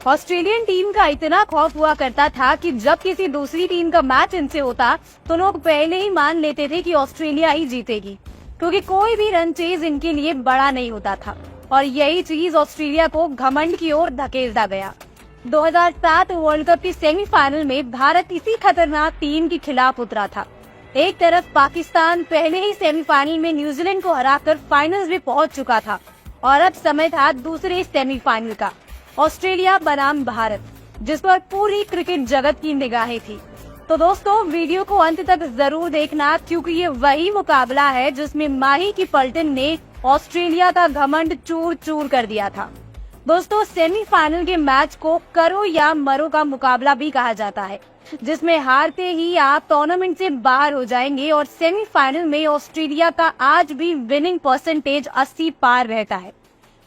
Australian team का इतना खौफ हुआ करता था कि जब किसी दूसरी टीम का मैच इनसे होता तो लोग पहले ही मान लेते थे कि ऑस्ट्रेलिया ही जीतेगी, क्योंकि कोई भी रन चेज इनके लिए बड़ा नहीं होता था। और यही चीज ऑस्ट्रेलिया को घमंड की ओर धकेलता गया। 2007 वर्ल्ड कप के सेमीफाइनल में भारत इसी खतरनाक टीम के खिलाफ उतरा था। एक तरफ पाकिस्तान पहले ही सेमीफाइनल में न्यूजीलैंड को हराकर फाइनल्स में पहुंच चुका था और अब समय था दूसरे सेमीफाइनल का, ऑस्ट्रेलिया बनाम भारत, जिस पर पूरी क्रिकेट जगत की निगाहें थी। तो दोस्तों, वीडियो को अंत तक जरूर देखना, क्योंकि ये वही मुकाबला है जिसमें माही की पलटन ने ऑस्ट्रेलिया का घमंड चूर चूर कर दिया था। दोस्तों, सेमीफाइनल के मैच को करो या मरो का मुकाबला भी कहा जाता है, जिसमें हारते ही आप टूर्नामेंट से बाहर हो जाएंगे। और सेमीफाइनल में ऑस्ट्रेलिया का आज भी विनिंग परसेंटेज 80 पार रहता है,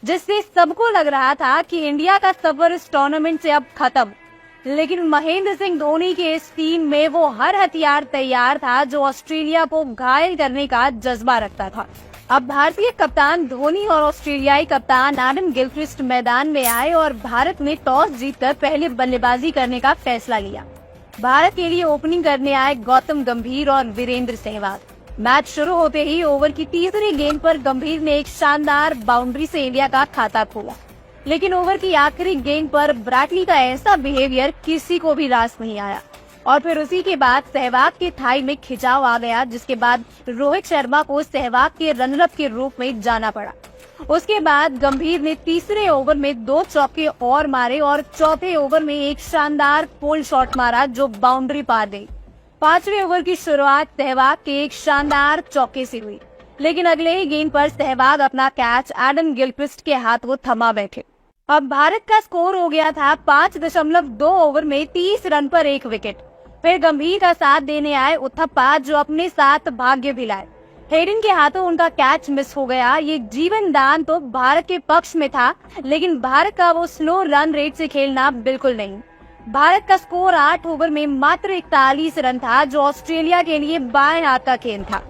जिससे सबको लग रहा था कि इंडिया का सफर इस टूर्नामेंट से अब खत्म। लेकिन महेंद्र सिंह धोनी के इस टीम में वो हर हथियार तैयार था जो ऑस्ट्रेलिया को घायल करने का जज्बा रखता था। अब भारतीय कप्तान धोनी और ऑस्ट्रेलियाई कप्तान एडम गिलक्रिस्ट मैदान में आए और भारत ने टॉस जीतकर पहले बल्लेबाजी करने का फैसला लिया। भारत के लिए ओपनिंग करने आए गौतम गंभीर और वीरेंद्र सहवाग। मैच शुरू होते ही ओवर की तीसरी गेंद पर गंभीर ने एक शानदार बाउंड्री से इंडिया का खाता खोला, लेकिन ओवर की आखिरी गेंद पर ब्रैडली का ऐसा बिहेवियर किसी को भी रास नहीं आया और फिर उसी के बाद सहवाग के थाई में खिंचाव आ गया, जिसके बाद रोहित शर्मा को सहवाग के रनरअप के रूप में जाना पड़ा। उसके बाद गंभीर ने तीसरे ओवर में 2 चौके और मारे और चौथे ओवर में एक शानदार पोल शॉट मारा जो बाउंड्री पार गई। 5वें ओवर की शुरुआत सहवाग के एक शानदार चौके से हुई, लेकिन अगले ही गेंद पर सहवाग अपना कैच एडम गिलक्रिस्ट के हाथों थमा बैठे। अब भारत का स्कोर हो गया था 5.2 ओवर में 30 रन पर 1 विकेट। फिर गंभीर का साथ देने आए उथप्पा, जो अपने साथ भाग्य भी लाए। हेडन के हाथों उनका कैच मिस हो गया। ये जीवन दान तो भारत के पक्ष में था, लेकिन भारत का वो स्लो रन रेट से खेलना बिल्कुल नहीं। भारत का स्कोर 8 ओवर में मात्र 41 रन था, जो ऑस्ट्रेलिया के लिए बाएं हाथ का खेल था।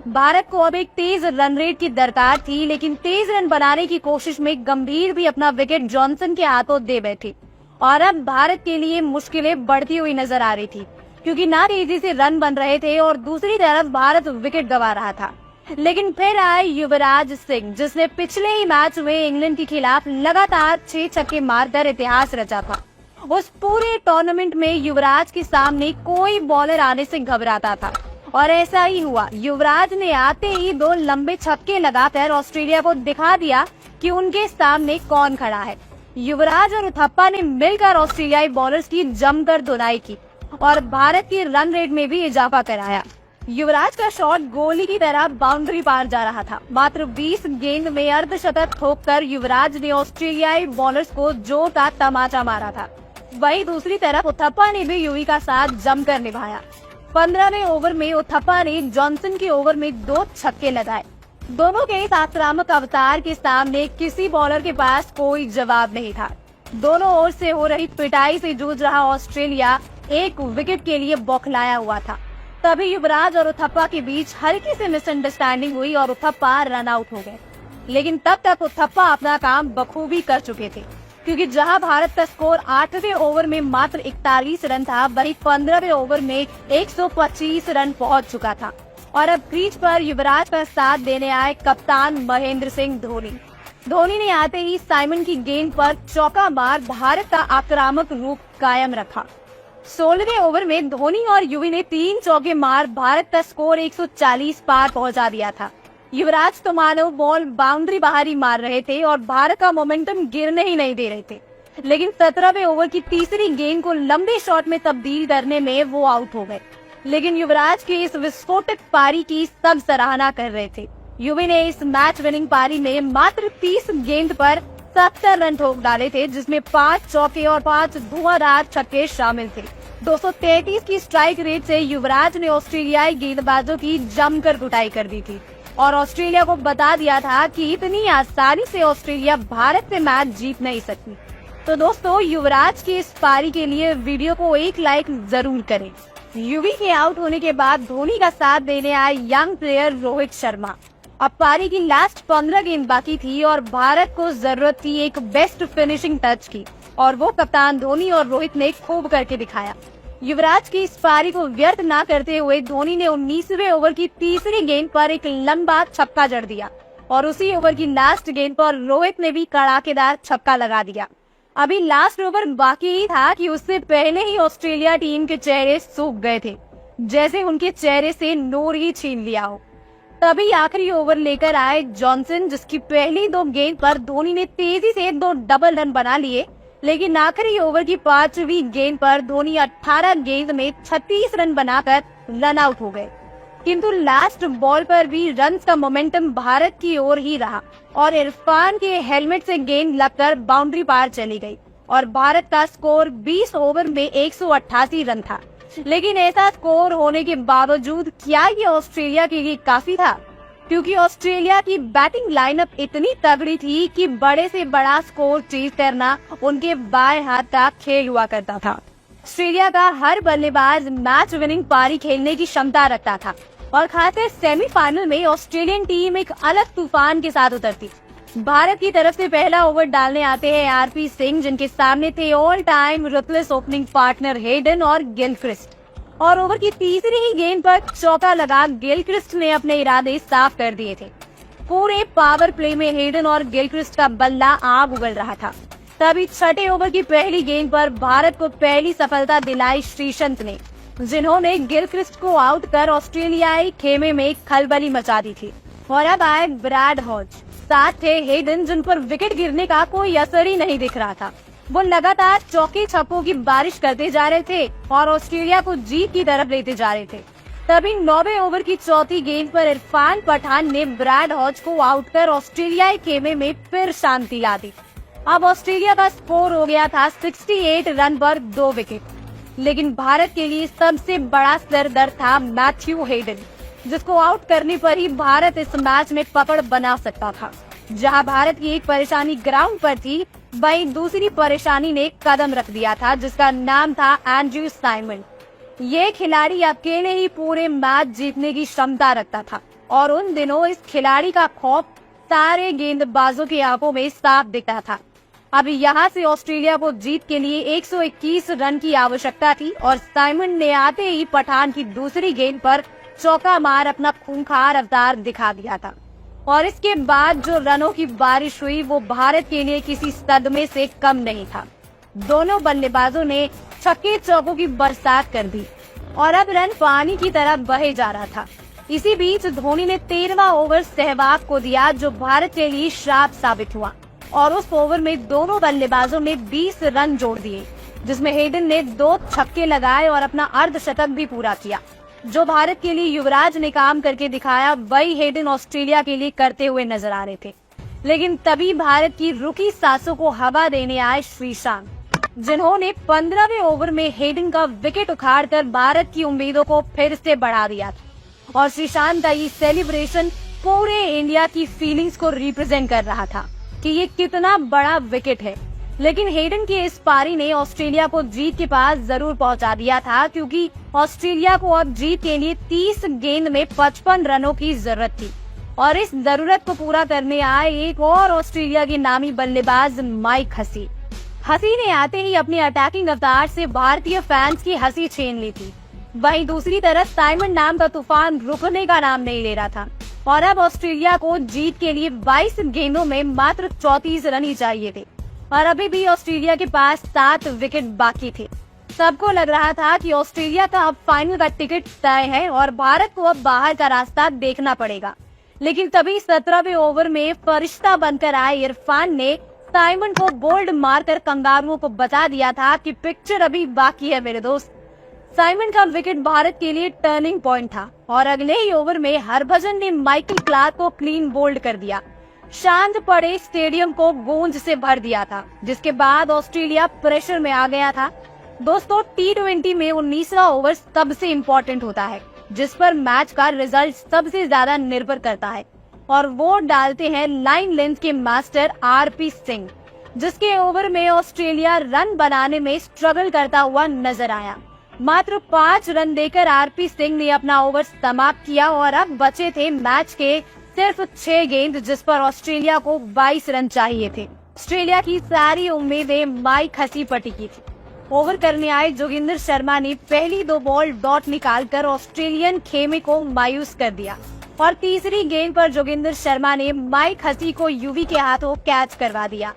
भारत को अब एक तेज रन रेट की दरकार थी, लेकिन तेज रन बनाने की कोशिश में गंभीर भी अपना विकेट जॉनसन के हाथों दे बैठे और अब भारत के लिए मुश्किलें बढ़ती हुई नजर आ रही थी, क्योंकि ना तेजी से रन बन रहे थे और दूसरी तरफ भारत विकेट गंवा रहा था। लेकिन फिर आए युवराज सिंह, जिसने पिछले ही मैच में इंग्लैंड के खिलाफ लगातार 6 छक्के मारकर इतिहास रचा था। उस पूरे टूर्नामेंट में युवराज के सामने कोई बॉलर आने से घबराता था और ऐसा ही हुआ। युवराज ने आते ही 2 लंबे छक्के लगाकर ऑस्ट्रेलिया को दिखा दिया कि उनके सामने कौन खड़ा है। युवराज और उथप्पा ने मिलकर ऑस्ट्रेलियाई बॉलर्स की जमकर धुनाई की और भारत के रन रेट में भी इजाफा कराया। युवराज का शॉट गोली की तरह बाउंड्री पार जा रहा था। मात्र 20 गेंद में अर्धशतक ठोककर युवराज ने ऑस्ट्रेलियाई बॉलर्स को जोर का तमाचा मारा था। वहीं दूसरी तरफ उथप्पा ने भी युवी का साथ जमकर निभाया। 15वें ओवर में उथप्पा ने जॉनसन के ओवर में 2 छक्के लगाए। दोनों के इस आक्रामक अवतार के सामने किसी बॉलर के पास कोई जवाब नहीं था। दोनों ओर से हो रही पिटाई से जूझ रहा ऑस्ट्रेलिया 1 विकेट के लिए बौखलाया हुआ था। तभी युवराज और उथप्पा के बीच हल्की सी मिसअंडरस्टैंडिंग हुई और उथप्पा रन आउट हो गए। लेकिन तब तक उथप्पा अपना काम बखूबी कर चुके थे, क्योंकि जहां भारत का स्कोर 8वें ओवर में मात्र 41 रन था, वहीं 15वें ओवर में 125 रन पहुंच चुका था। और अब क्रीज पर युवराज का साथ देने आए कप्तान महेंद्र सिंह धोनी। धोनी ने आते ही साइमन की गेंद पर चौका मार भारत का आक्रामक रूप कायम रखा। 16वें ओवर में धोनी और युवी ने 3 चौके मार भारत का स्कोर 140 पार पहुंचा दिया था। युवराज तो मानो बॉल बाउंड्री बाहर ही मार रहे थे और भारत का मोमेंटम गिरने ही नहीं दे रहे थे, लेकिन 17वें ओवर की तीसरी गेंद को लंबे शॉट में तब्दील करने में वो आउट हो गए। लेकिन युवराज की इस विस्फोटक पारी की सब सराहना कर रहे थे। युवी ने इस मैच विनिंग पारी में मात्र 30 गेंद पर 70 रन ठोक डाले थे, जिसमें 5 चौके और 5 धुआंधार छक्के शामिल थे। 233 की स्ट्राइक रेट से युवराज ने ऑस्ट्रेलियाई गेंदबाजों की जमकर कुटाई कर दी थी और ऑस्ट्रेलिया को बता दिया था कि इतनी आसानी से ऑस्ट्रेलिया भारत से मैच जीत नहीं सकती। तो दोस्तों, युवराज की इस पारी के लिए वीडियो को 1 लाइक जरूर करें। युवी के आउट होने के बाद धोनी का साथ देने आए यंग प्लेयर रोहित शर्मा। अब पारी की लास्ट 15 गेंद बाकी थी और भारत को जरूरत थी एक बेस्ट फिनिशिंग टच की, और वो कप्तान धोनी और रोहित ने खूब करके दिखाया। युवराज की इस पारी को व्यर्थ ना करते हुए धोनी ने 19वें ओवर की तीसरी गेंद पर एक लंबा छक्का जड़ दिया और उसी ओवर की लास्ट गेंद पर रोहित ने भी कड़ाकेदार छक्का लगा दिया। अभी लास्ट ओवर बाकी ही था कि उससे पहले ही ऑस्ट्रेलिया टीम के चेहरे सूख गए थे, जैसे उनके चेहरे से नूर ही छीन लिया हो। तभी आखिरी ओवर लेकर आए जॉनसन, जिसकी पहली 2 गेंद पर धोनी ने तेजी से 2 डबल रन बना लिए, लेकिन आखिरी ओवर की 5वीं गेंद पर धोनी 18 गेंद में 36 रन बनाकर रन आउट हो गए। किंतु लास्ट बॉल पर भी रन्स का मोमेंटम भारत की ओर ही रहा और इरफान के हेलमेट से गेंद लगकर बाउंड्री पार चली गई और भारत का स्कोर 20 ओवर में 188 रन था। लेकिन ऐसा स्कोर होने के बावजूद क्या ये ऑस्ट्रेलिया के लिए काफी था? क्योंकि ऑस्ट्रेलिया की बैटिंग लाइनअप इतनी तगड़ी थी कि बड़े से बड़ा स्कोर चेज करना उनके बाएं हाथ का खेल हुआ करता था। ऑस्ट्रेलिया का हर बल्लेबाज मैच विनिंग पारी खेलने की क्षमता रखता था और खासकर सेमीफाइनल में ऑस्ट्रेलियन टीम एक अलग तूफान के साथ उतरती। भारत की तरफ से पहला ओवर डालने आते हैं आरपी सिंह, जिनके सामने थे all time ruthless opening partner Hayden और गिलक्रिस्ट, और ओवर की तीसरी ही गेंद पर चौका लगा गिलक्रिस्ट ने अपने इरादे साफ कर दिए थे। पूरे पावर प्ले में हेडन और गिलक्रिस्ट का बल्ला आग उगल रहा था। तभी छठे ओवर की पहली गेंद पर भारत को पहली सफलता दिलाई श्रीसंत ने, जिन्होंने गिलक्रिस्ट को आउट कर ऑस्ट्रेलियाई खेमे में खलबली मचा दी थी। और अब आए ब्रैड हॉज, साथ थे हेडन, जिन पर विकेट गिरने का कोई असर ही नहीं दिख रहा था। वो लगातार चौके छक्कों की बारिश करते जा रहे थे और ऑस्ट्रेलिया को जीत की तरफ लेते जा रहे थे। तभी 9वें ओवर की चौथी गेंद पर इरफान पठान ने ब्रैड हॉज को आउट कर ऑस्ट्रेलियाई खेमे में फिर शांति ला दी। अब ऑस्ट्रेलिया का स्कोर हो गया था 68 रन पर 2 विकेट। लेकिन भारत के लिए सबसे बड़ा सरदर्द था मैथ्यू हेडन, जिसको आउट करने पर ही भारत इस मैच में पकड़ बना सकता था। जहां भारत की एक परेशानी ग्राउंड पर थी, वहीं दूसरी परेशानी ने कदम रख दिया था, जिसका नाम था एंड्रयू साइमन। ये खिलाड़ी अकेले ही पूरे मैच जीतने की क्षमता रखता था और उन दिनों इस खिलाड़ी का खौफ सारे गेंदबाजों की आंखों में साफ दिखता था। अब यहाँ से ऑस्ट्रेलिया को जीत के लिए 121 रन की आवश्यकता थी और साइमन ने आते ही पठान की दूसरी गेंद पर चौका मार अपना खूंखार अवतार दिखा दिया था। और इसके बाद जो रनों की बारिश हुई वो भारत के लिए किसी सदमे से कम नहीं था। दोनों बल्लेबाजों ने छक्के चौकों की बरसात कर दी और अब रन पानी की तरह बहे जा रहा था। इसी बीच धोनी ने 13वां ओवर सहवाग को दिया, जो भारत के लिए श्राप साबित हुआ और उस ओवर में दोनों बल्लेबाजों ने 20 रन जोड़ दिए, जिसमें हेडन ने 2 छक्के लगाए और अपना अर्धशतक भी पूरा किया। जो भारत के लिए युवराज ने काम करके दिखाया, वही हेडन ऑस्ट्रेलिया के लिए करते हुए नजर आ रहे थे। लेकिन तभी भारत की रुकी सांसों को हवा देने आए श्रीशांत, जिन्होंने 15वें ओवर में हेडन का विकेट उखाड़कर भारत की उम्मीदों को फिर से बढ़ा दिया था। और श्रीशांत का ये सेलिब्रेशन पूरे इंडिया की फीलिंग्स को रिप्रेजेंट कर रहा था कि ये कितना बड़ा विकेट है। लेकिन हेडन की इस पारी ने ऑस्ट्रेलिया को जीत के पास जरूर पहुंचा दिया था, क्योंकि ऑस्ट्रेलिया को अब जीत के लिए 30 गेंद में 55 रनों की जरूरत थी। और इस जरूरत को पूरा करने आए एक और ऑस्ट्रेलिया के नामी बल्लेबाज माइक हसी। हसी ने आते ही अपने अटैकिंग अवतार से भारतीय फैंस की हंसी छीन ली थी। वहीं दूसरी तरफ साइमन नाम का तूफान रुकने का नाम नहीं ले रहा था और अब ऑस्ट्रेलिया को जीत के लिए 22 गेंदों में मात्र 34 रन ही चाहिए थे और अभी भी ऑस्ट्रेलिया के पास 7 विकेट बाकी थे। सबको लग रहा था कि ऑस्ट्रेलिया का अब फाइनल का टिकट तय है और भारत को अब बाहर का रास्ता देखना पड़ेगा। लेकिन तभी 17वें ओवर में फरिश्ता बनकर आए इरफान ने साइमन को बोल्ड मारकर कंगारुओं को बता दिया था कि पिक्चर अभी बाकी है मेरे दोस्त। साइमन का विकेट भारत के लिए टर्निंग पॉइंट था और अगले ही ओवर में हरभजन ने माइकल क्लार्क को क्लीन बोल्ड कर दिया। शांत पड़े स्टेडियम को गूंज से भर दिया था, जिसके बाद ऑस्ट्रेलिया प्रेशर में आ गया था। दोस्तों, T20 में 19वां ओवर सबसे इम्पोर्टेंट होता है, जिस पर मैच का रिजल्ट सबसे ज्यादा निर्भर करता है और वो डालते हैं लाइन लेंथ के मास्टर आरपी सिंह, जिसके ओवर में ऑस्ट्रेलिया रन बनाने में स्ट्रगल करता हुआ नजर आया। मात्र 5 रन देकर आरपी सिंह ने अपना ओवर समाप्त किया और अब बचे थे मैच के सिर्फ 6 गेंद जिस पर ऑस्ट्रेलिया को 22 रन चाहिए थे। ऑस्ट्रेलिया की सारी उम्मीदें माइक हसी पर टिकी थी। ओवर करने आए जोगिंदर शर्मा ने पहली 2 बॉल डॉट निकालकर ऑस्ट्रेलियन खेमे को मायूस कर दिया और तीसरी गेंद पर जोगिंदर शर्मा ने माइक हसी को युवी के हाथों कैच करवा दिया।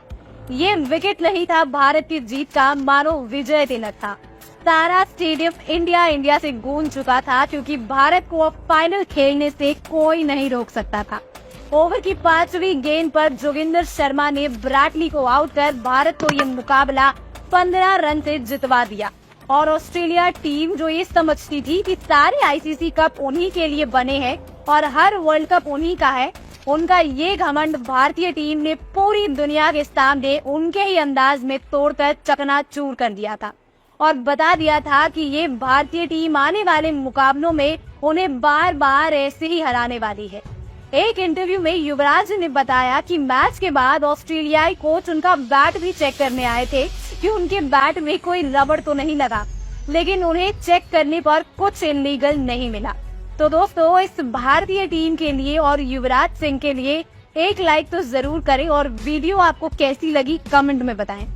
ये विकेट नहीं था भारत की जीत का, मानो विजय तिलक था। सारा स्टेडियम इंडिया इंडिया से गूंज चुका था क्योंकि भारत को अब फाइनल खेलने से कोई नहीं रोक सकता था। ओवर की 5वीं गेंद पर जोगिंदर शर्मा ने ब्रैडली को आउट कर भारत को ये मुकाबला 15 रन से जितवा दिया और ऑस्ट्रेलिया टीम जो ये समझती थी कि सारे आईसीसी कप उन्हीं के लिए बने हैं और हर वर्ल्ड कप उन्हीं का है, उनका ये घमंड भारतीय टीम ने पूरी दुनिया के सामने उनके ही अंदाज में तोड़कर चकनाचूर कर दिया था और बता दिया था कि ये भारतीय टीम आने वाले मुकाबलों में उन्हें बार बार ऐसे ही हराने वाली है। एक इंटरव्यू में युवराज ने बताया कि मैच के बाद ऑस्ट्रेलियाई कोच उनका बैट भी चेक करने आए थे कि उनके बैट में कोई रबड़ तो नहीं लगा, लेकिन उन्हें चेक करने पर कुछ इल्लीगल नहीं मिला। तो दोस्तों, इस भारतीय टीम के लिए और युवराज सिंह के लिए एक लाइक तो जरूर करें और वीडियो आपको कैसी लगी कमेंट में बताएं।